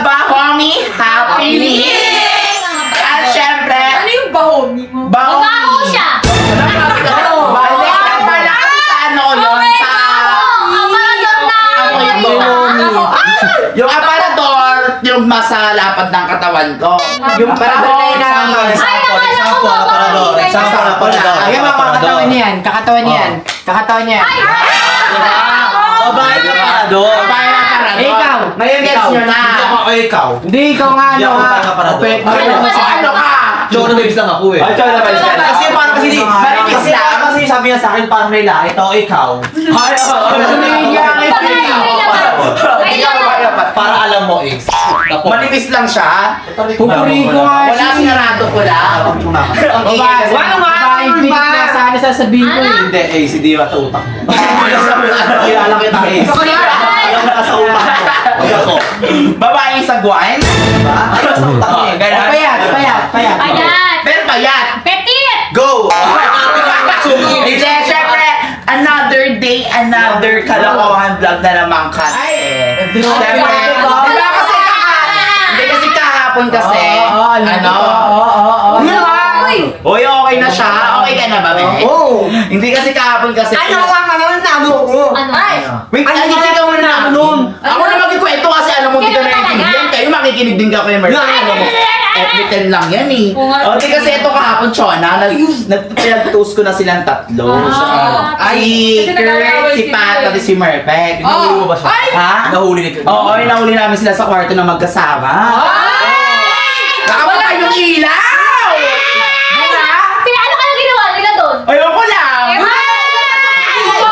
Bahomi Happy Meal! At syempre, Ano yung bahomi mo? Mabaho siya! Balik na pala kasi sa ano yun, sa... Aparador na! Yung aparador, yung masalapad ng katawan ko. Yung aparador na inaamay. Ay, nakala ko Aparador. Example, aparador. Ayun mga kakatawa niyan. Kakatawa niyan. Kakatawa niyan. Babae ka aparador. Babae ng aparador. Ikaw. Ngayon gets Ikaw. nyo na. Hindi ako ikaw. Hindi ikaw nga Hindi ano ako ha. aparador. Opet. Ano ka? Choro babes lang ako eh. Choro babes ka lang. Kasi parang kasi di. Marinis Kasi lang. kasi sabi niya sa akin parang may lahi. Ito ikaw. Ay, Para alam mo is. manipis lang siya. Pupuri ko nga Wala sinarado ko lang. Babae. Babae pilit na sana sasabihin ko eh. Hindi, eh, si Diva sa utak mo. Kilala kita eh. Alam ka sa utak mo. Huwag ako. Babaeng sagwan. Diba? Alam sa utak mo eh. Ganun. Payat. Payat! Pero payat. Petit! Go! Hindi, syempre, another day, another kalokohan vlog na naman kasi. Syempre, diba kasi hindi kasi kahapon kasi, ano? Uy, okay na siya? Okay ka na ba, Bebe? Oo! Hindi kasi kahapon kasi. Ano ka naman nalo ko? Ano? Wait, hindi ka muna namin nun. Ako na magkikwento kasi alam mo, hindi ka naiintindihan. Kayo makikinig din ka kayo, Mark. Every 10 lang yan eh. O, di kasi ito kahapon, Chona, pinag-toast ko na silang tatlo. Ay, Kurt, si Pat, at si Merpek. Nahuli mo ba siya? Ha? Nahuli ni Kurt. Oo, nahuli namin sila sa kwarto na magkasama. Nakawala yung ilaw! Ano ka lang ginawa nila doon? Ayoko lang!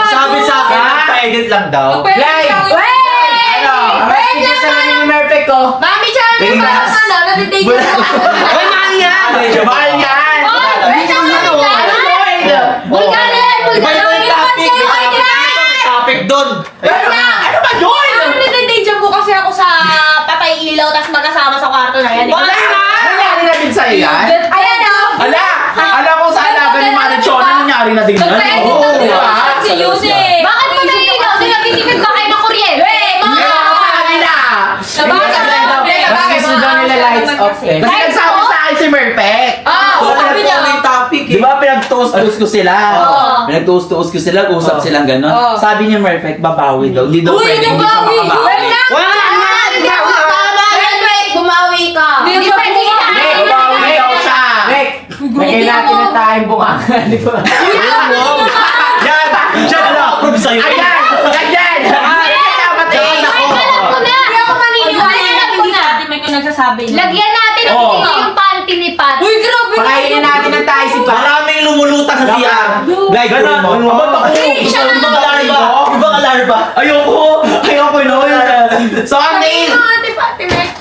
Sabi sa akin, pa-edit lang daw. Ano? Sige sa lamin ni Merpek ko. Mami Chan, Tingnan. parang ano, nadidig ko. Ay, mahal yan! Mahal yan! Bulgar na yan! Iba Bulgar yung topic. May topic doon. Ano ba yun? Nadidig po kasi ako sa patay ilaw, tapos magkasama sa kwarto na yan. Wala na! Nangyari na din sa'yo yan? Ayan o! Ala! Alam ko sa alaga ni Marichona, nangyari na din yan. Nagpa-edit Oo, lang din diba? ako si Yuse. Bakit mo nailaw? Sila tinipid ba kayo ng kuryente? Hindi ako sa kanila. Kasi daw nila lights off eh. Kasi nagsabi sa akin si Merpek. Sabi niya. May topic eh. Di ba pinag-toast-toast ko sila? Pinag-toast-toast ko sila, usap silang gano'n. Sabi niya Merpek, babawi daw. Hindi daw pwede, hindi siya makabawi. Bumawi ka. Hindi pwede ka! Babawi daw siya. Mek, lagay natin na tayong bunganga. Di ba? Yan! Diyan na! Prove sa'yo. Ayan! Ganyan! Dapat eh! Ay, alam ko na! Hindi ako maniniwala. Alam ko na! May nagsasabi na. Lagyan natin ng Oo. sili yung panty ni Pat. Uy, grabe. Pakainin natin ng tayo si Pa. Maraming lumulutang sa CR. Like, Ganon. mo. Abot ako. Ibang alarba. Ibang alarba. Ayoko! Ayoko yun! So, ang name...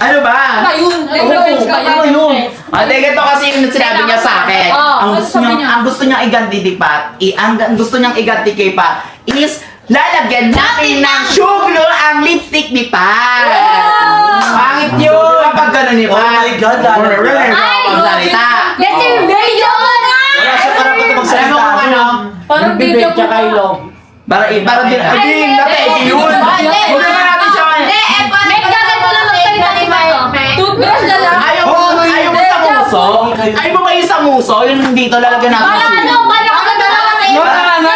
Ano ba? Ayun. Ano yun? Ate, ganito kasi yung sinabi niya sa akin. Ang gusto niyang iganti di Pat, ang gusto niyang iganti kay Pat is lalagyan natin ng sugar ang lipstick ni Pat. Pangit yun! Kapag gano'n ni Oh Pat. my God, lalo. Ay, Magsalita. Kasi video na! Wala siya karapat na Alam mo magsalita. kung ano? Parang Bibig bigyan tsaka ilong. Para din, ay, natin, yun. Huwag naman natin siya. May gaganto lang magsalita si Pat. Toothbrush na lang. Ayaw mo sa nguso? Ayaw mo ba yung sa nguso? Yung dito lalagyan natin ng Para sugar. ano? Para magdadala sa iyo. Wala na!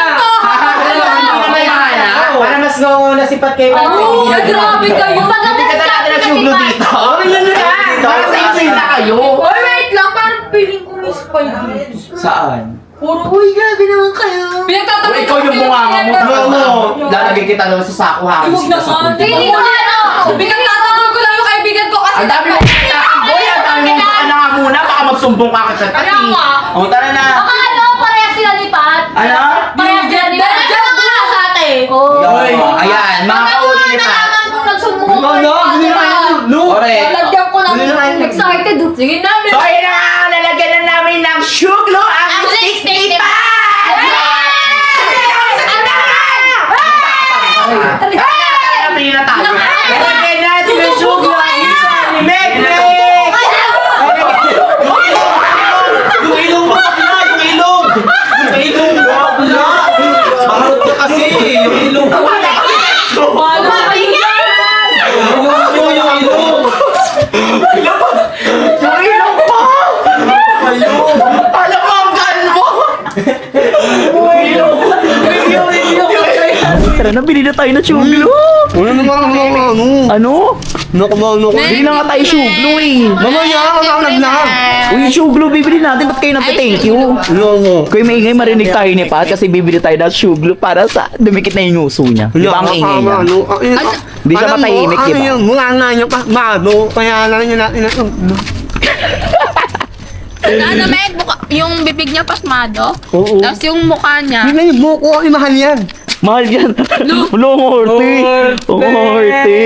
Para mas ngawala si Pat kay Pat. Oh, grabe kayo. Bigyan natin ng sugar dito. Para sa inyo na kayo. Uy, wait lang. Parang feeling ko may spiders. Saan? Puro, uy, grabe naman kayo. Pinagtatabi Ikaw yung bunganga mo. Lalagay kita doon sa sako ha. Huwag naman. Feeling ko ano? Pinagtatabi ko lang yung kaibigan ko kasi Ang dami mo boy, ang dami mo baka na nga muna, baka magsumbong ka kasi. Kaya nga. O, tara na. Baka ano? Parehas sila ni Pat. Ano? Parehas sila ni Pat. Diyan ko na sa ate. Oh. Yoy, ayan, mga kauli ni Pat. Nalaman kong nagsumbong ko. Correct. Lalagyan ko lang. Excited. Sige na. So, ayun na nga, lalagyan na namin ng sugar ang Ang lipstick lipstick ni ni Pat! Ay, na tayo. Lalagyan natin ng sugar ang isa ni Megrek! Yung ilong mo na, yung ilong. Yung ilong mo. Wala. Marot ka kasi. Yung ilong. Wala. Yung ilong. Tara na, bili na tayo ng suglo. Ano naman ano? Ano? Naku. Bili na nga tayo suglo eh. Mamaya, ang na. Uy, suglo, bibili natin. Ba't kayo nagte-thank you? Ano? Kuya maingay, marinig tayo ni Pat kasi bibili tayo ng suglo para sa dumikit na yung uso niya. Di ba ang ingay niya? Di siya matahimik, di ba? Ano yung mula na niya pa, mado, kaya na niya natin Ano, Meg? Yung bibig niya pasmado. Oo. Tapos yung mukha niya. Yun na yung buko, ay mahal yan. Mahal yan. Longorte. Longorte.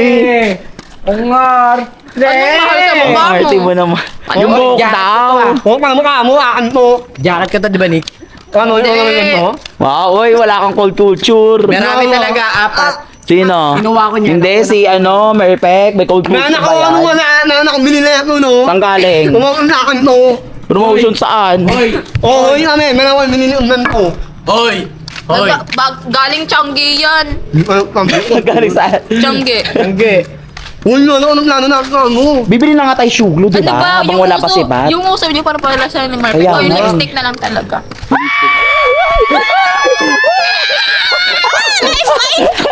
Ang arte. Anong mahal sa mukha mo? Longorte mo naman. Yung buhok daw. Huwag pa mukha mo, akan mo. Jacket ka to, di ba, Nick? Ano yung naman yan mo? Wow, oy, wala kang cold culture. Marami talaga, apat. Sino? Kinuha ko niya. Hindi, si ano, Merpek. May cold culture Nanak ba ko, ano yan? wala, nanak ko, binili ako, no? Saan galing? Kumang akan mo. Promotion saan? Oo, yun kami, malawan, binili unan ko. Hoy! Hoy! Galing Changi yan. Galing saan? Changi. Tangge. Uy, ano plano na mo? Bibili na nga tayo suglo, di Ano ba? ba? Habang Yung wala pa uso, si Pat. yung uso niyo para pala sa ni Mark. Kaya O yung nga. lipstick na lang talaga.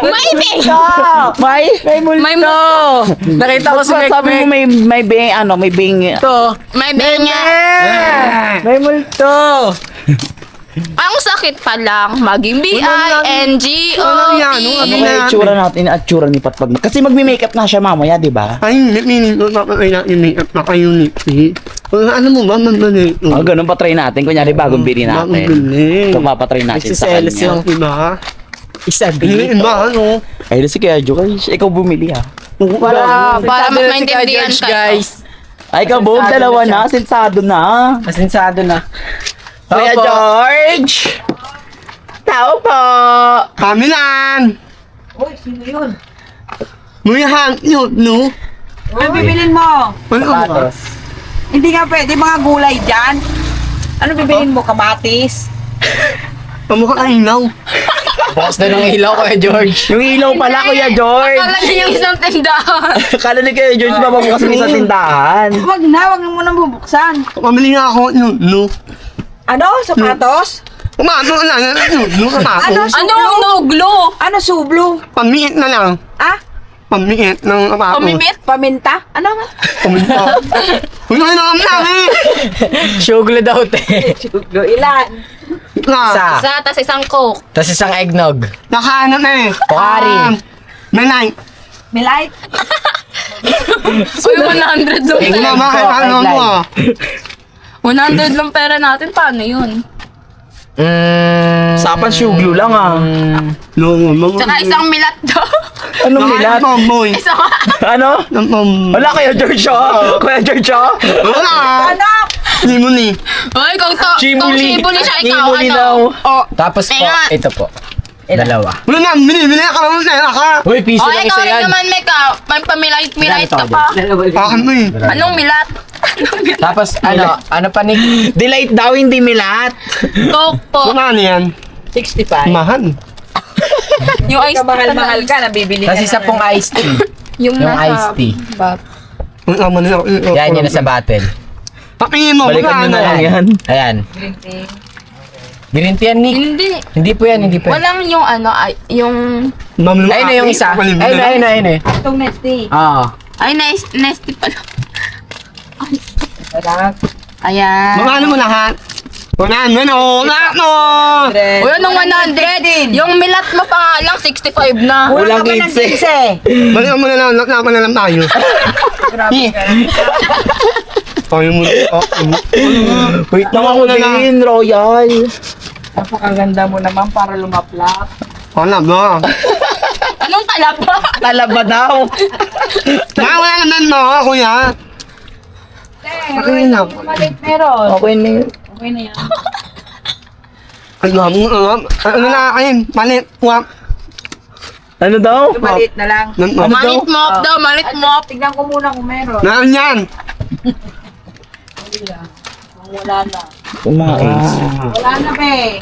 May multo! Nakita ko si Mek Sabi mo may bing, ano, may bing. Ito. May binya. May multo. Ang sakit pa lang. Maging Ano yan? B-I-N-G-O-E. Ano kaya itsura natin, itsura ni Pat pag... Kasi magme-makeup na siya mamaya, di ba? Ay, minin ko, papatay na yung makeup na kayo ni P. Ano mo ba, mandali? Oh, ganun pa try natin. Kunyari, bagong bili Bagong natin. bili. Ito papatry natin sa Nagsiselos kanya. yung Diba? isabi. Hindi ba, ano? Ay, si Kaya Jo, ikaw bumili ha. Para mas Sensado na si maintindihan George, kayo. guys. Ay, kabog, Sensado dalawa na na, sensado na. Asensado na. Kuya Opo. George! Tao po! Kamilan! Uy, sino yun? Muyahan, yun, no? Ano bibilin mo? Ano ba? Sapatos. Hindi nga pwede mga gulay dyan. Ano bibilin mo? Kamatis? Pamukha ka ilaw. Bukas na ng ilaw, Kuya George. Yung ilaw pala, Kuya George! Akala niya yung isang tindahan. Akala ni Kuya George, mapabukas mo sa tindahan. Wag mo nang bubuksan. Pamili nga ako, yun, no? Ano? Sapatos? Kumato na lang, yun, no? Kapato. Ano? Anong nuglo? Ano sublo? Pamiit na lang. Ah? Pamiit ng kapato. Pamimit? Paminta? Ano nga? Paminta. Uy, ano naman namin? Suglo daw, te. Sublo. Ilan? Isa. Isa, tas isang coke. Tapos isang eggnog. Nakahanap eh. Kuwari. Manay. May light? Uy, 100 lang. Ito na, bakit ano mo ah? 100 lang pera natin. Paano yun? Sapan suglo lang ah. No, mga... Tsaka isang milat daw. Anong nilat? Tomboy. Isang... Ano? Wala Kuya George oh! Kuya George oh! Wala. Anak! Hindi mo ni. Uy, kung Chimuli. sibuli siya, ikaw, Chimuli ano? daw. Oh, Tapos po, Kaya- ito po. Dalawa. Wala na, bili ka naman na ka. Uy, piso oh, lang ikaw isa rin yan. naman, Meka. May pamilait-milait ka pa. Akan mo eh. Anong milat? Tapos ano pa ni Delight daw, hindi milat. Coke po. Kung ano yan? 65. Mahal. Yung ice Kamahal-mahal ka, nabibili Tapos isa pong iced tea. Yung Yung nasa iced tea. bag. Ang ama nila. Yan, yan nasa battle. Papingin mo, Balikan nyo na lang yan. Ayan. Green tea yan, Nick. Hindi. Hindi po yan, hindi po yan. Walang yung ano, ay, yung... Ayun na yung isa. Ayun na, ayun na, ayun na. Itong nesty. Oo. Ay, nasty pala. Anak. Ayan. Mga mo lahat. Wala no, lahat no. Uy, anong 100? Yung milat mo pa nga lang, 65 na. Walang ka ba ng 15. Balikan mo na lang, laban na lang tayo. Grabe ka. Tayo mo. Wait lang ako na lang. din, Royal. Napakaganda mo naman para lumaplak. Wala ba? Anong talaba? Talaba daw. Wala naman mo, kuya. Okay na. Malit meron. Okay na yun. Okay na yan. Ano na kayo? Malit. Wap. Ano daw? Malit na lang. Malit mop daw, malit mop. Tignan ko muna kung meron. Naan yan? Wala na. Wala na be.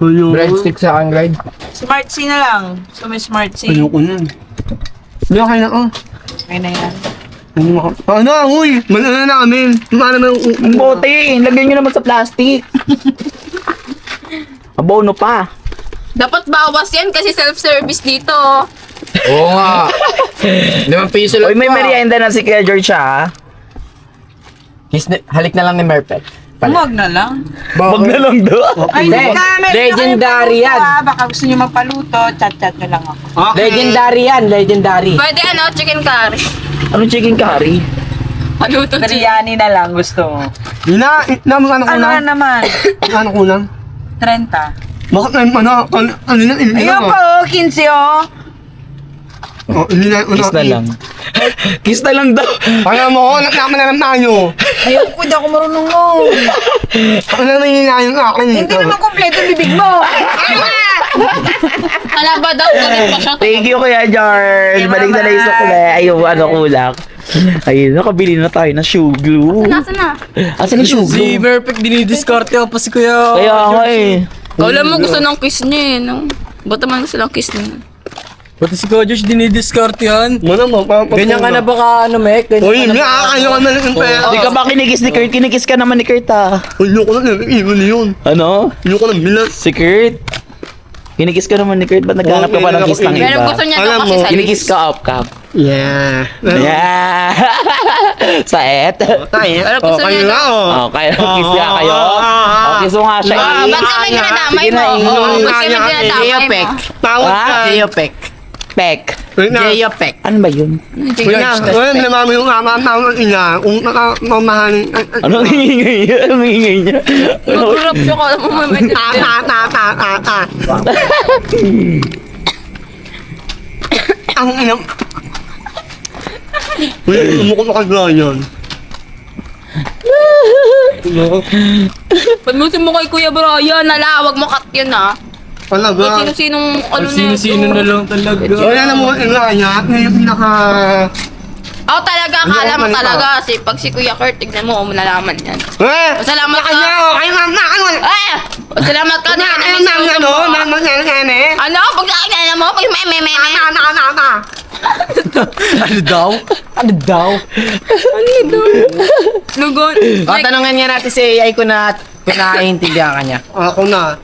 Breadstick sa akin, guide. Smart C na lang. So may Smart C. Ayoko na. Hindi ako na ako. Okay na yan. Ano, uy! Malala na namin. Paano naman Ang bote, lagyan nyo naman sa plastic. Abono pa. Dapat bawas yan kasi self-service dito. Oo nga. 5 piso lang. Uy, may merienda na si Kuya George ha. Halik na lang ni Merpet. Huwag na lang. Wag na lang do. Ay, Hindi. meron Legendary na kayong yan. paluto, Baka gusto nyo magpaluto, chat-chat nyo lang ako. Legendary yan, legendary. Pwede chicken curry. Anong chicken curry? Paluto chicken. Biryani na lang gusto mo. Ano Ano na naman? Ano kulang? 30. Bakit na, ano na, Ayun po, 15 oh. Kiss na lang. Kiss na lang daw. Kaya mo, naman na lang tayo. Ayoko, hindi ako marunong mo. Ano na nangyayari yung akin? Hindi naman kompleto yung bibig mo. Ala ba daw? Ganit pa siya. Thank you Kuya George. Balik na lang yung sukle. Ayun, ano kulang. Ayun, nakabili na tayo ng shoe glue. Nasaan na? Asan yung shoe glue? Merpet, dinidiscarte pa si Kuya. Kaya nga eh. Kaulan mo gusto ng kiss niya eh. No? Ba't naman gusto ng kiss niya? Pati si Kuya Josh dinidiscarte yan. Ano mo, Ganyan ka na ba ka, Mek? Uy, ayaw ka na lang yung pera. Di ka ba kinikiss ni Kurt? Kinikiss ka naman ni Kurt ah. Ayoko na lang, iwan na yun. Ano? Ayoko na, bilas. Si Kurt? Kinikiss ka naman ni Kurt? Ba't naghanap ka pa ng kiss ng Pero iba? gusto niya Alam daw kasi mo, sa Kinikiss ka off cam. Yeah. Yeah. Saet. Tayo. Pero gusto kayo niya na, oh. Oh, kaya kiss nga kayo. Oh, kiss mo nga siya. Ba't kami ginadamay Sige mo? na, Oo, ba't kami Sige, ginadamay mo? Tawag Ah? ka. Geopek. Pek. Wait na. Geopek. Ano ba yun? Wait na. Wait, namami yung tawag ina. Kung mamahalin. Ano ang hingay niya? Ano ang hingay niya? Mag-urap siya ka. Ang ina. Wait, umukot ako na yan. Pagmusin mo kay Kuya Brian, wag mo cut yun ah. Talaga. Sino-sinong ano na Sino-sino na lang talaga. Wala na mo ina niya. Ngayon yung pinaka... Ako talaga, akala mo Ano, talaga. Pag si Kuya Kurt, tignan mo, malalaman yan. Salamat ka. Kanya, kayo na, ano? Ay! Salamat ka na. Ano na, ano? Naman yan, eh. Ano? Pag nakikita mo, pag may. Ano daw? Ano daw? Lugon. O, tanongin nga natin si AI kung naiintindihan ka niya. Ako na.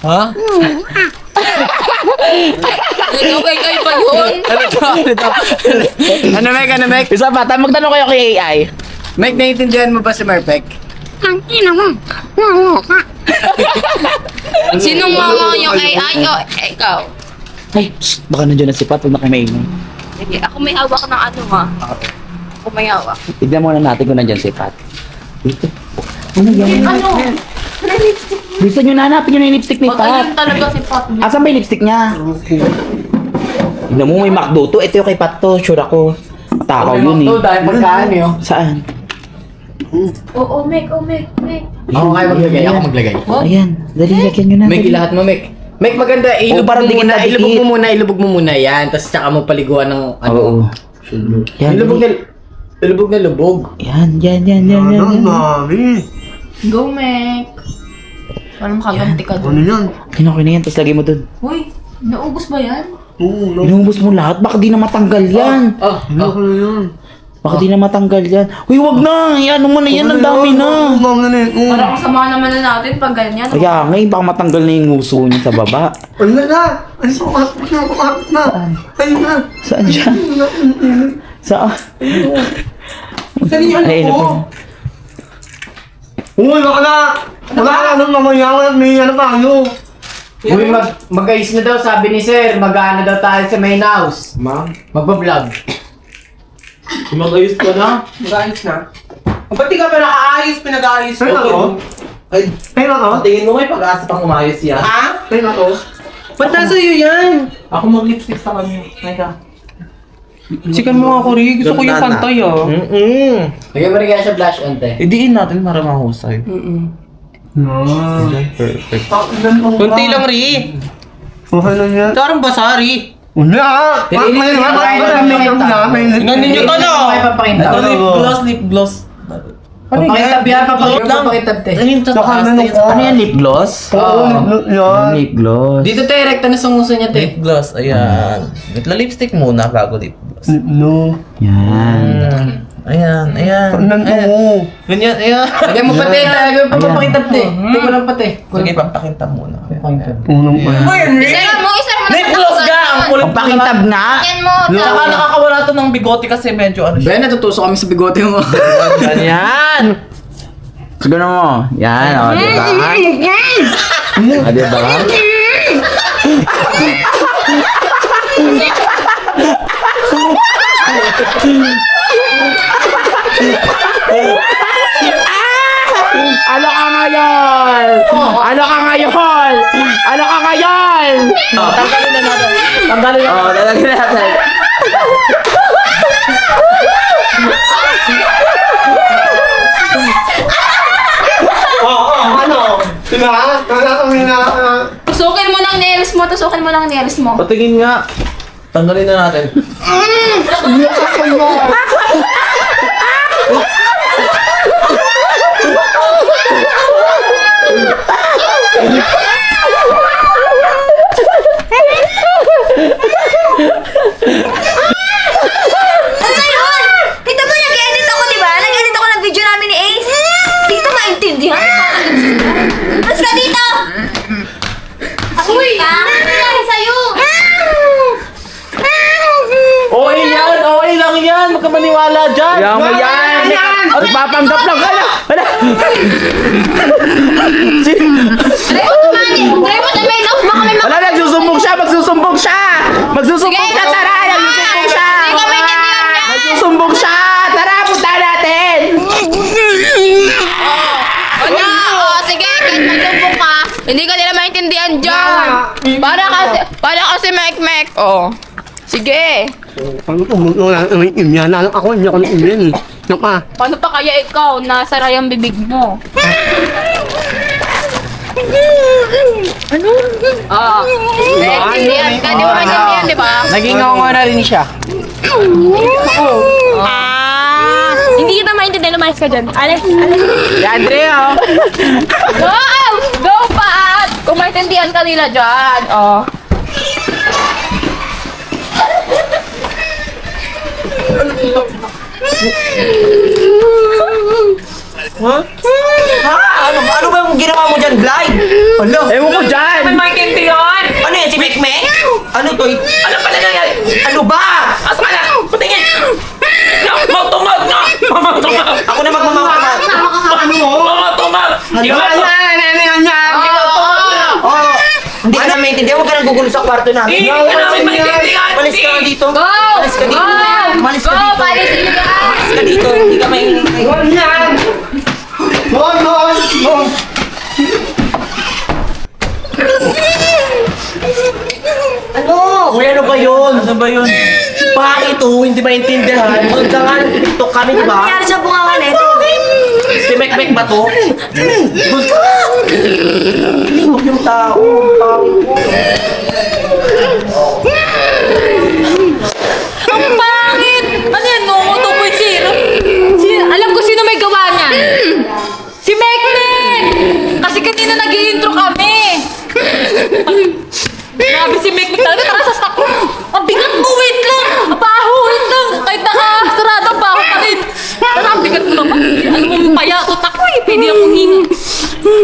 Ha? Kay pa yun. Ano daw? Ano, Mek? Ano, Mek? Isa pa, magtanong kayo kay AI. Mek, naiintindihan mo ba si Merpek? Sinong mama yung AI o ikaw? Ay, baka nandiyan na si Pat, huwag na kayo maingay. Sige, ako may hawak ng ano ha. Ako may hawak. Tignan muna natin kung nandiyan si Pat. Dito. Ano yan? Ano? Gusto nyo na hanapin nyo na yung lipstick ni Pat. Ayun talaga si Pat. Asan ba yung lipstick niya? Tignan mo, may McDo to. Ito yung kay Pat to, sure ako. Takaw yun eh. Dahil pagkaan yun. Saan? Oo, Mek. Ako kayo maglagay, ako maglagay. Ayan, dali, lagyan nyo na. Mek, ilahat mo, Mek. Mek, maganda. Oo, parang dikit na dikit. Ilubog mo muna yan. Tapos tsaka mo paliguan ng ano. Oo. Yan, Ilubog na lubog. yan. Ano, mami? Go, Mek. Parang makaganti ka Ano doon. yan? Okay na yan, tapos lagay mo dun. Uy, naubos ba yan? Oo, Inubos mo lahat, baka di na matanggal yan. Ano yan? Baka di na matanggal yan. Uy, wag na! Yan mo na yan, ang dami na. Ma'am na yan. Parang kasama naman na natin pag ganyan. Kaya nga, baka matanggal na yung nguso niya sa baba. Ano na? Ano sa kumakot na? Ayun na. Saan siya? Saan? Saan yung Ay, ano ko? Uy, baka na! Wala ka nang mamaya. May ano pa ano? Uy, mag-ayos na daw, sabi ni Sir. Mag-ano daw tayo sa main house. Ma'am? Magbablog. Mag-ayos ka na? Mag-ayos na? Ba't di ka pa nakaayos, pinag-ayos Sa'yo na to? Ay, Sa'yo na to? tingin mo may pag-asa pang umayos yan. Ha? Sa'yo na to? Ba't nasa iyo yan? Ako mag-lipstick sa kanya. Teka. Sikan mo ako rin. Gusto ko yung Ganda na. pantay ah. Lagyan mo rin kaya siya blush on, te. Idiin natin para mahusay. Perfect. Kunti lang ri. Okay lang yan. Parang basari. Wala! May Tingnan ninyo to no. Ito, lip gloss. Papakitab yan. Papakitab te. Ano yan, lip gloss? Yan. Lip gloss. Dito te, rekta na sunguso niya te. Lip gloss, ayan. Lipstick muna bago lip gloss. No. Yan. Ayan, ayan. Nandun. Ganyan, ayan. Lagyan mo pati, lagyan mo papakintab din. Hindi ko lang pati. Sige, pampakinta muna. Unang pa yan. Isara mo Lip gloss ka! Ang kulit Papakintab nga. Yan mo. Saka nakakawala to ng bigote kasi medyo ano siya. Ben, natutusok kami sa bigote mo. Ganyan! Siguro mo. Yan, o, diba? O, diba? Ano ka ngayon? Ano ka ngayon? Ano ka ngayon? Tanggalin na natin. Tanggalin na. Oo, lalagyan natin. Ano? Diba? Tusukin mo ng nails mo. Tusukin mo ng nails mo. Patingin nga. Tanggalin na natin. Ano yun? Kita mo, nag-edit ako, di ba? Nag-edit ako ng video namin ni Ace. Hindi kita maintindihan. Mas ka dito! Uy! Ano nangyari sa'yo? Okay yan! Okay lang yan! Huwag ka maniwala dyan! Yan mo yan! At papanggap lang ka na! Wala! Try mo tumani. Try mo sa may nose. Baka may Wala, nagsusumbong siya! Magsusumbong siya! Magsusumbong siya! Tara! Nagsusumbong siya! Hindi ka maintindihan niya. Magsusumbong siya! Tara! Punta natin! Ano? Oh, sige. Kahit magsumbong ka, hindi ka nila maintindihan dyan. Para kasi mek-mek. Oh. Sige. Ano to? Ako, hindi ako naiinyan. Napa. Paano pa kaya ikaw? Nasara yung bibig mo. Ano? Ah. Maintindihan ka. Di mo maintindihan, di ba? Naging ngongo na rin siya. Ah. Hindi kita maintindihan. Lumayas ka dyan. Alex. Si Andrea, oh! Go! Go, Pat! Kung maintindihan ka nila dyan. Oh. Ano ba yung ginawa mo dyan, Glide? Ano? Ewan ko dyan! maintindihan! Ano yan, si Mekmek? Ano to? Ano pala nangyari? Ano ba? Asa ka na? Patingin! Magtumag na! Magtumag! Ako na magmamamag! Magtumag! Hindi ka na maintindihan, huwag ka nang gugulo sa kwarto namin. Hindi ka namin maintindihan! Malis ka lang dito! Go! Malis ka dito! Malis ka Go! dito! Palitin ka! Malis ka dito! Hindi ka maintindihan! Ano? Uy, ano ba yun? Ano ba yun? Bakit to? Hindi maintindihan? Magdangan, TikTok kami, di ba? Nangyari sa bunga nito. Si Mekmek ba to? Doon ka! Limog yung tao. Ang pangit! Ano yan? Ngongo 2.0? Alam ko sino may gawa niyan. Si Mekmek! Kasi kanina nag-i-intro kami. Grabe si Mekmek talaga. Tara sa stock. Ang bigat mo, wait lang. Baho, wait lang. Kahit nakasarado, baho pa rin. Tara, ang bigat mo naman. Alam mo, paya ko tako eh. Pwede akong hingi.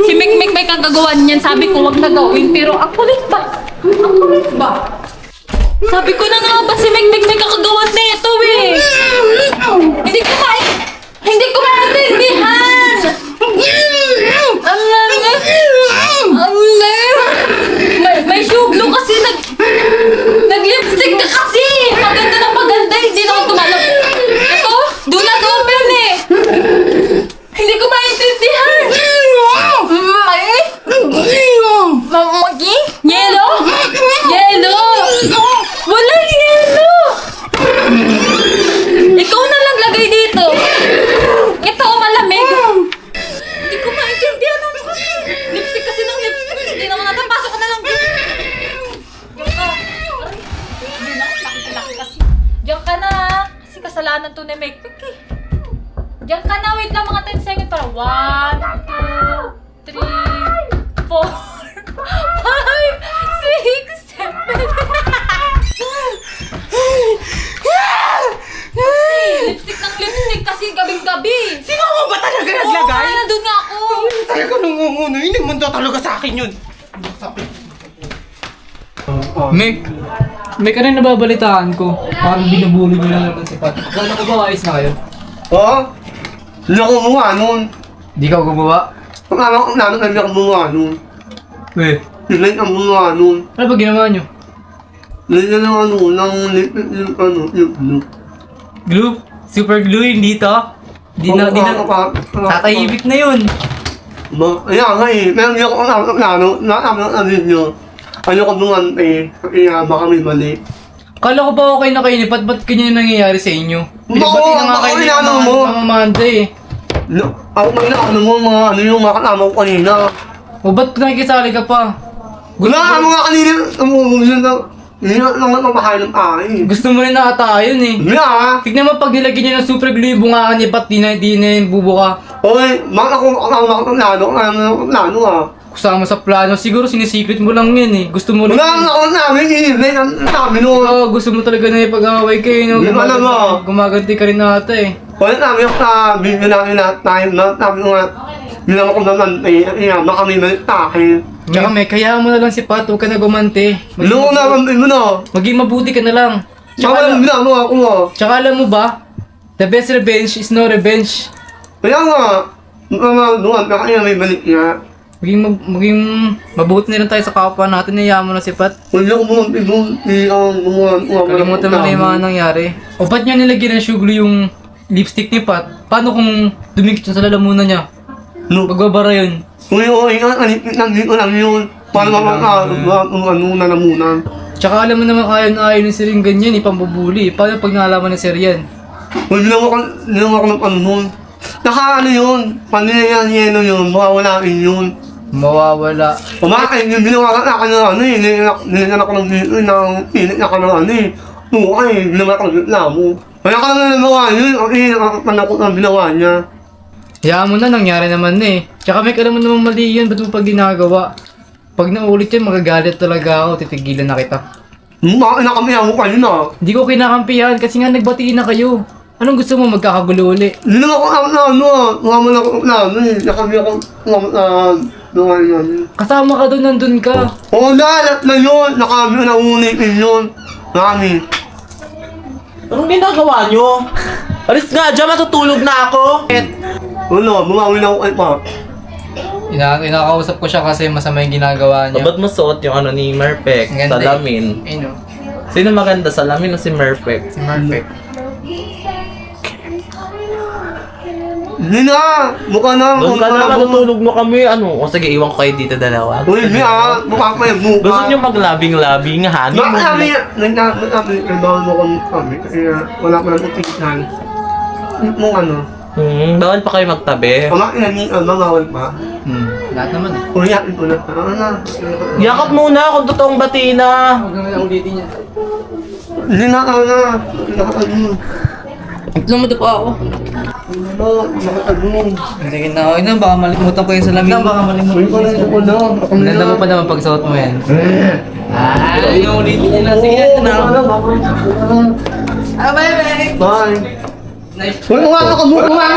Si Mekmek may kagagawan niyan. Sabi ko, wag na gawin. Pero ang kulit ba? Ang kulit ba? Sabi ko na nga ba si Mekmek may kakagawan na ito eh. Hindi ko maintindihan. May shuglo kasi nag-lipstick ka kasi. Maganda ng maganda, hindi naman tumalab. Ito, do not open eh. Hindi ko maintindihan. Magi? Yellow? Yellow! Wala yellow! Ikaw na lang lagay dito. Ito, malamig. Hindi ko maintindihan ano kasi. Lipstick kasi ng lipstick. Hindi naman natin. Pasok ka na lang dito. Diyan ka. Hindi na. Laki kasi. Diyan ka na. Kasi kasalanan to ni Mekmek eh. Diyan ka na. Wait lang mga 10 seconds para. 1, 2, 3, 4, 5, 6, 7. Lipstick ng lipstick kasi kagabi. Sino mo ba talaga naglagay? Oo, nandun nga ako. Talaga nangunguno, hindi mo talaga sa akin yun. May ka rin nababalitaan ko. Parang binubuli nyo lang naman si Pat. Kala ko ba ayos na kayo? Oo? Hindi ako gumawa nun. Di ka gumawa? Ang alam ko namin hindi ako gumawa nun. Eh, Hindi ang gumawa nun. ano ba ginawa nyo? Hindi na lang ano, yung Glue? Super glue yun dito? Di na, tatahimik na yun. Ayan nga eh, meron niya ako namin nyo. Ano ko bungan eh, kaya baka may mali. Kala ko ba okay na kayo ni Pat? Ba't ganyan yung nangyayari sa inyo? Pinabati na nga baka kayo ni inaano mo. Mama Amanda eh. Ako may naano mo, ano yung mga kasama ko kanina. O ba't nakikisali ka pa? Wala, mga kanina, hindi na lang mapakain ng ay. Gusto mo rin nakata yun eh. Hindi ah. Tignan mo pag nilagyan niya ng super glue yung bungaan ni Pat, di na yung bubuka. Okay, bakit ako plano ah. Kusama sa plano, siguro sinisikret mo lang yan eh. Gusto mo rin. Wala ako namin, hindi namin nun. Oo, gusto mo talaga na ipag-away kayo, no? Hindi ko alam, ah. Gumaganti ka rin nata eh. Wala namin yung bibigyan namin lahat tayo na sabi ko nga, bilang ako naman eh, baka may balik sa akin. Tsaka may, kaya mo na lang si Pat, huwag ka na gumante. Ano ko naman mo na? Maging mabuti ka na lang. Tsaka walang ginagawa ko ah. Tsaka alam mo ba, the best revenge is no revenge. Kaya nga, mga kaya may balik niya. Maging mabuti na lang tayo sa kapwa natin, hayaan mo na si Pat. Wala ko mga pibong, Kalimutan mo na yung mga nangyari. O ba't niya nilagyan ng sugar glue yung lipstick ni Pat? Paano kung dumikit siya sa lalamunan niya? No. Magbabara yun. Kung yung nandito lang yun, paano na muna. Tsaka alam mo naman kaya na ayaw ni Sir yung ganyan, ipambubuli. Paano pag nalaman ni Sir yan? Kung ginawa ko ng ano nun, ano yun, paninayano yun, mawawala rin yun. Mawawala. Kumain, yung ginawa ka na ano eh, nilanak ko ng pinit na ka na ano eh. Tukay, ginawa ko ng reklamo. Kaya ka lang nagawa yun, panakot ang ginawa niya. Hayaan mo na, nangyari naman na eh. Tsaka may alam mo naman mali yun, ba't mo pag ginagawa? Pag naulit yan, magagalit talaga ako, titigilan na kita. Bakit nakamaya mo kayo na? Hindi ko kinakampihan kasi nga nagbatiin na kayo. Anong gusto mo, magkakagulo uli? Hindi naman ako naman ako ano eh, nakami ako Kasama ka doon, nandun ka. Oo na, lahat na yun, nakami na unitin yun. Nakami. Anong ginagawa nyo? Alis nga dyan, matutulog na ako. Ano, bumawi na ako kay Pa. Inakausap ko siya kasi masama yung ginagawa niya. Ba't mo suot yung ano ni Merpek? Ang ganda eh. Salamin. Ayun o, Sino maganda? Salamin o si Merpek? si Perfect. Hindi na, mukha na. Doon ka na, matutulog mo kami. Ano? O sige, iwan ko kayo dito dalawa. Uy, hindi ah, mukha pa yung mukha. Gusto nyo maglabing-labing, ha? Nakakami, bawal mo kami kasi wala ko lang titignan. Mong ano, Bawal pa kayo magtabi. bawal pa. Lahat naman eh. Kung yakin ko na, ano na. Yakap muna kung totoong bati na. Huwag naman ulitin niya. Hindi na, nakakano. Lumado pa ako. Nakakano. Sige na, okay na, baka malimutan ko yung salamin. Baka malimutan Uy, parang ako na. Ang ganda mo pa naman pag suot mo yan. Ay, ulitin niya na. Sige, ito na. Bye. Bye. Uy, umano ka muna.